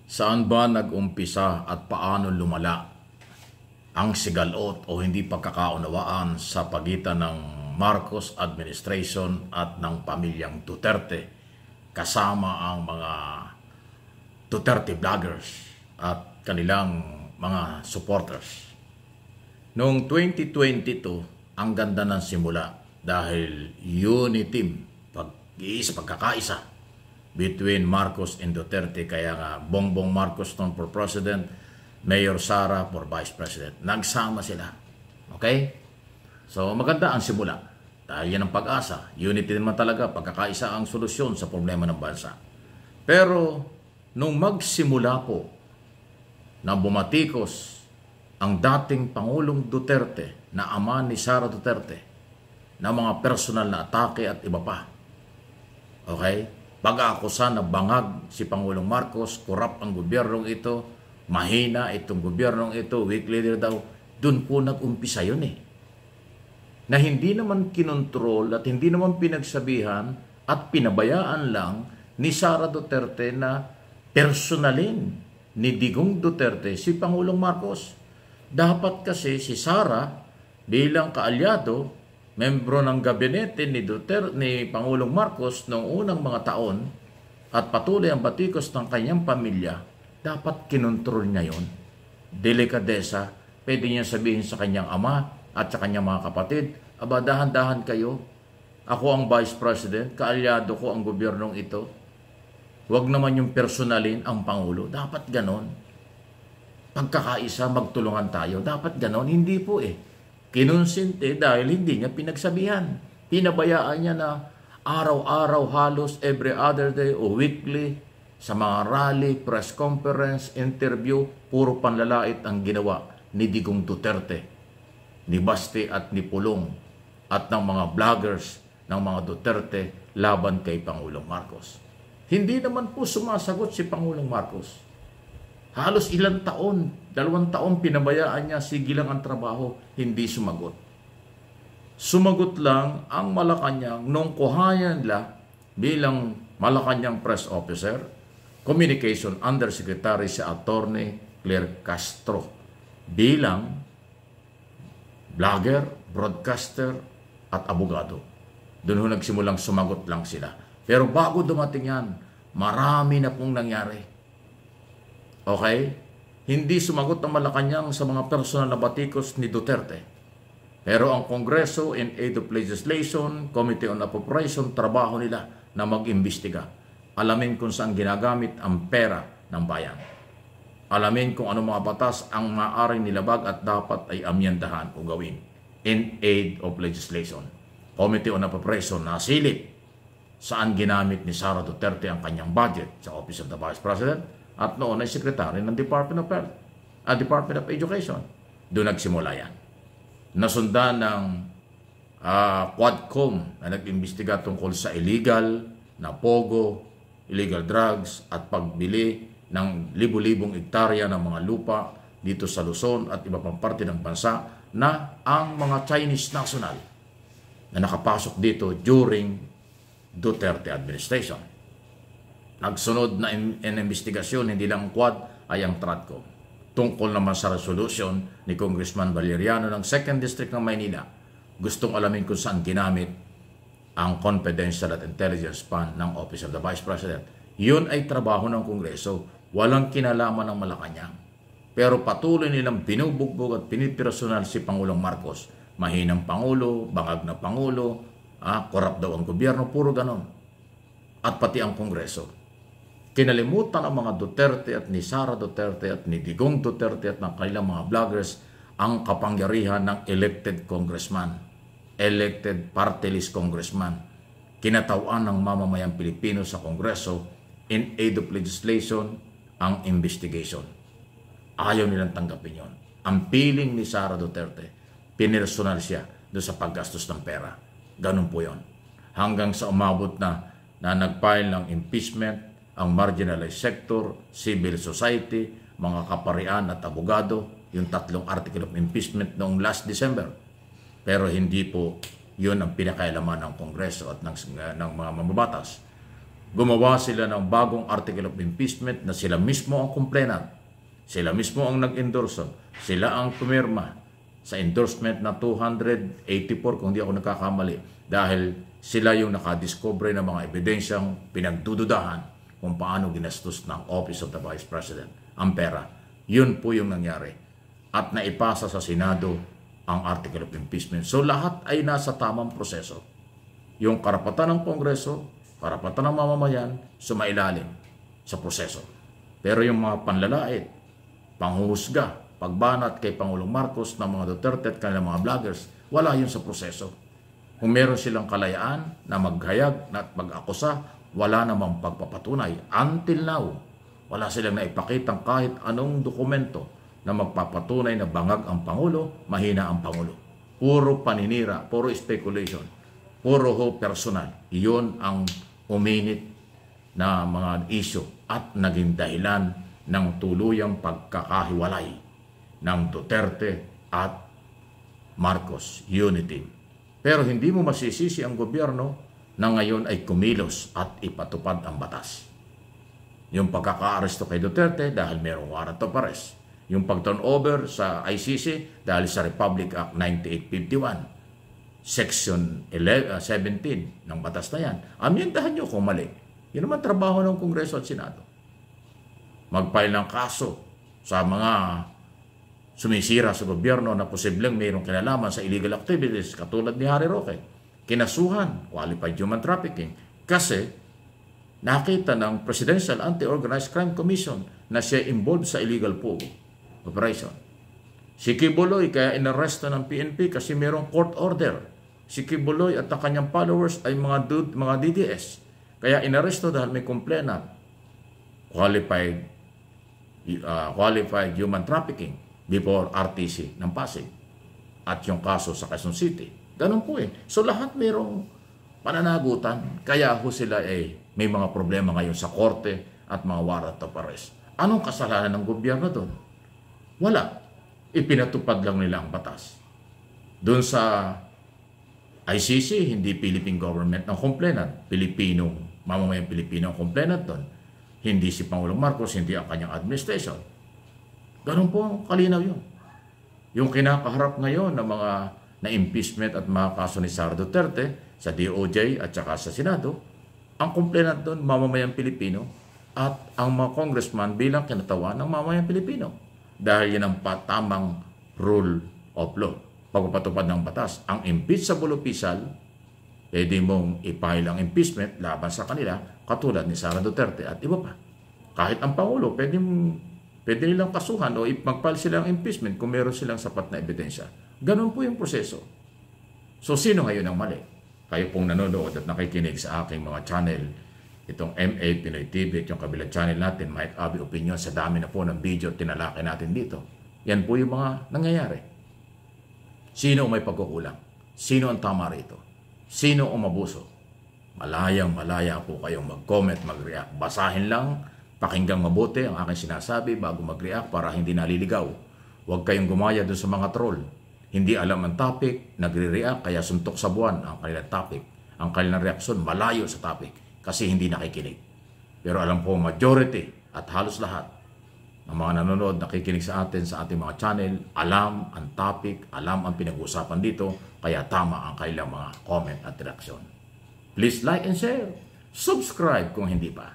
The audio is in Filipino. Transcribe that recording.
Saan ba nag-umpisa at paano lumala ang sigalot o hindi pagkakaunawaan sa pagitan ng Marcos administration at ng pamilyang Duterte kasama ang mga Duterte vloggers at kanilang mga supporters? Noong 2022, ang ganda ng simula dahil unity, pagkakaisa between Marcos and Duterte, kaya nga Bongbong Marcos noon for President, Mayor Sara for Vice President. Nagsama sila. Okay? So maganda ang simula. Dahil yan ang pag-asa. Unity naman talaga, pagkakaisa ang solusyon sa problema ng bansa. Pero nung magsimula po na bumatikos ang dating Pangulong Duterte na ama ni Sara Duterte na mga personal na atake at iba pa. Okay? Pag-aakusa na bangag si Pangulong Marcos, korap ang gobyernong ito, mahina itong gobyernong ito, weak leader daw, dun po nag-umpisa yun eh. Na hindi naman kinontrol at hindi naman pinagsabihan at pinabayaan lang ni Sara Duterte na personalin ni Digong Duterte si Pangulong Marcos. Dapat kasi si Sara bilang kaalyado, membro ng gabinete ni Duterte, ni Pangulong Marcos noong unang mga taon at patuloy ang batikos ng kanyang pamilya, dapat kinontrol niya yun. Delikadesa, pwede niya sabihin sa kanyang ama at sa kanyang mga kapatid, aba dahan-dahan kayo, ako ang Vice President, kaalyado ko ang gobyernong ito, huwag naman yung personalin ang Pangulo. Dapat ganon. Pagkakaisa, magtulungan tayo. Dapat ganon. Hindi po eh. Kinonsente dahil hindi niya pinagsabihan. Pinabayaan niya na araw-araw halos every other day o weekly sa mga rally, press conference, interview, puro panlalait ang ginawa ni Digong Duterte, ni Basti at ni Pulong at ng mga vloggers ng mga Duterte laban kay Pangulong Marcos. Hindi naman po sumasagot si Pangulong Marcos. Halos ilang taon, 2 taon pinabayaan niya, sige lang ang trabaho, hindi sumagot. Sumagot lang ang Malacanang nung kuhayan nila bilang Malacanang press officer, communication undersecretary si Attorney Claire Castro bilang vlogger, broadcaster at abogado. Doon ho nagsimulang sumagot lang sila. Pero bago dumating yan, marami na pong nangyari. Okay? Hindi sumagot ang Malacanang sa mga personal na batikos ni Duterte. Pero ang Kongreso in aid of legislation, Committee on Appropriation, trabaho nila na mag-imbestiga. Alamin kung saan ginagamit ang pera ng bayan. Alamin kung anong mga batas ang maaaring nilabag at dapat ay amyendahan o gawin in aid of legislation. Committee on Appropriation na silip saan ginamit ni Sara Duterte ang kanyang budget sa Office of the Vice President at noon ay Secretary ng Department of Health at Department of Education. Doon nagsimula yan. Nasundan ng Quadcom na nag-imbestiga tungkol sa illegal na pogo, illegal drugs at pagbili ng libu-libong hektarya ng mga lupa dito sa Luzon at iba pang parte ng bansa na ang mga Chinese national na nakapasok dito during Duterte administration. Nagsunod na investigasyon, hindi lang Quad, ay ang Tradcom. Tungkol naman sa resolution ni Congressman Valeriano ng 2nd District ng Maynila, gustong alamin kung saan ginamit ang confidential at intelligence fund ng Office of the Vice President. Yun ay trabaho ng Kongreso, walang kinalaman ng Malacanang. Pero patuloy nilang binubugbog at pinipersonal si Pangulong Marcos. Mahinang Pangulo, bangag na Pangulo, korap daw ang gobyerno, puro ganon. At pati ang Kongreso. Kinalimutan ang mga Duterte at ni Sara Duterte at ni Digong Duterte at ng kanilang mga vloggers ang kapangyarihan ng elected congressman, elected party list congressman, kinatawan ng mamamayang Pilipino sa Kongreso in aid of legislation ang investigation. Ayaw nilang tanggapin yon. Ang piling ni Sara Duterte, pinersonal siya doon sa paggastos ng pera. Ganun po yon. Hanggang sa umabot na nag-file ng impeachment ang marginalized sector, civil society, mga kaparian at abogado, yung 3 article of impeachment noong last December. Pero hindi po yun ang pinakailaman ng Kongreso at ng mga mambabatas. Gumawa sila ng bagong article of impeachment na sila mismo ang complainant. Sila mismo ang nag-endorso. Sila ang pumirma sa endorsement na 284 kung di ako nagkakamali. Dahil sila yung nakadiscover ng mga ebidensyang pinagdududahan kung paano ginastos ng Office of the Vice President ang pera. Yun po yung nangyari. At naipasa sa Senado ang article of impeachment. So lahat ay nasa tamang proseso. Yung karapatan ng Kongreso, karapatan ng mamamayan, sumailalim sa proseso. Pero yung mga panlalait, panghuhusga, pagbanat kay Pangulong Marcos ng mga Duterte at kanilang mga vloggers, wala yun sa proseso. Kung meron silang kalayaan na maghayag at mag-akusa, wala namang pagpapatunay. Until now, wala silang naipakitang kahit anong dokumento na magpapatunay na bangag ang Pangulo, mahina ang Pangulo. Puro paninira, puro speculation, puro ho personal. Iyon ang uminit na mga isyu at naging dahilan ng tuluyang pagkakahiwalay ng Duterte at Marcos Unity. Pero hindi mo masisisi ang gobyerno na ngayon ay kumilos at ipatupad ang batas. Yung pagkaka-aresto kay Duterte dahil mayroong warrant of arrest. Yung pag-turnover sa ICC dahil sa Republic Act 9851. Section 17 ng batas na yan. Amyendahan nyo kung mali. Yun naman trabaho ng Kongreso at Senado. Mag-file ng kaso sa mga sumisira sa gobyerno na posibleng mayroong kinalaman sa illegal activities katulad ni Harry Roque. Kinasuhan, qualified human trafficking, kasi nakita ng Presidential Anti-Organized Crime Commission na siya involved sa illegal pogo operation. Si Kibuloy kaya inaresto ng PNP kasi mayroong court order. Si Kibuloy at ang kanyang followers ay mga DDS. Kaya inaresto dahil may complainant. Qualified human trafficking before RTC ng Pasig. At yung kaso sa Quezon City. Ganun po eh. So lahat mayroong pananagutan. Kaya ho sila may mga problema ngayon sa korte at mga warrant of arrest. Anong kasalanan ng gobyerno doon? Wala. Ipinatupad lang nila ang batas. Doon sa ICC, hindi Philippine government ng complainant. Mamamayang Pilipino ang complainant doon. Hindi si Pangulong Marcos, hindi ang kanyang administration. Ganun po, kalinaw yun. Yung kinakaharap ngayon ng mga na-impeachment at mga kaso ni Sara Duterte sa DOJ at saka sa Senado, ang complainant doon, mamamayang Pilipino, at ang mga congressman bilang kinatawan ng mamamayang Pilipino. Dahil yan ang tamang rule of law. Pagpapatupad ng batas. Ang impeachable official, pwede mong ipahil ang impeachment laban sa kanila, katulad ni Sara Duterte at iba pa. Kahit ang Pangulo, pwede nilang kasuhan o magpahil silang impeachment kung meron silang sapat na ebidensya. Ganun po yung proseso. So, sino ngayon ang mali? Kayo pong nanonood at nakikinig sa aking mga channel, itong MA Pinoy TV at yung kabilang channel natin, Mike Abby Opinion, sa dami na po ng video tinalakay natin dito. Yan po yung mga nangyayari. Sino ang may pagkukulang? Sino ang tama rito? Sino ang mabuso? Malaya po kayong mag-comment, mag-react. Basahin lang, pakinggang mabuti ang aking sinasabi bago mag-react para hindi naliligaw. Huwag kayong gumaya doon sa mga troll. Hindi alam ang topic, nagre-react, kaya suntok sa buwan ang kanilang topic. Ang kanilang reaksyon, malayo sa topic kasi hindi nakikinig. Pero alam po, majority at halos lahat ng mga nanonood, nakikinig sa atin sa ating mga channel, alam ang topic, alam ang pinag-uusapan dito, kaya tama ang kanilang mga comment at reaksyon. Please like and share. Subscribe kung hindi pa.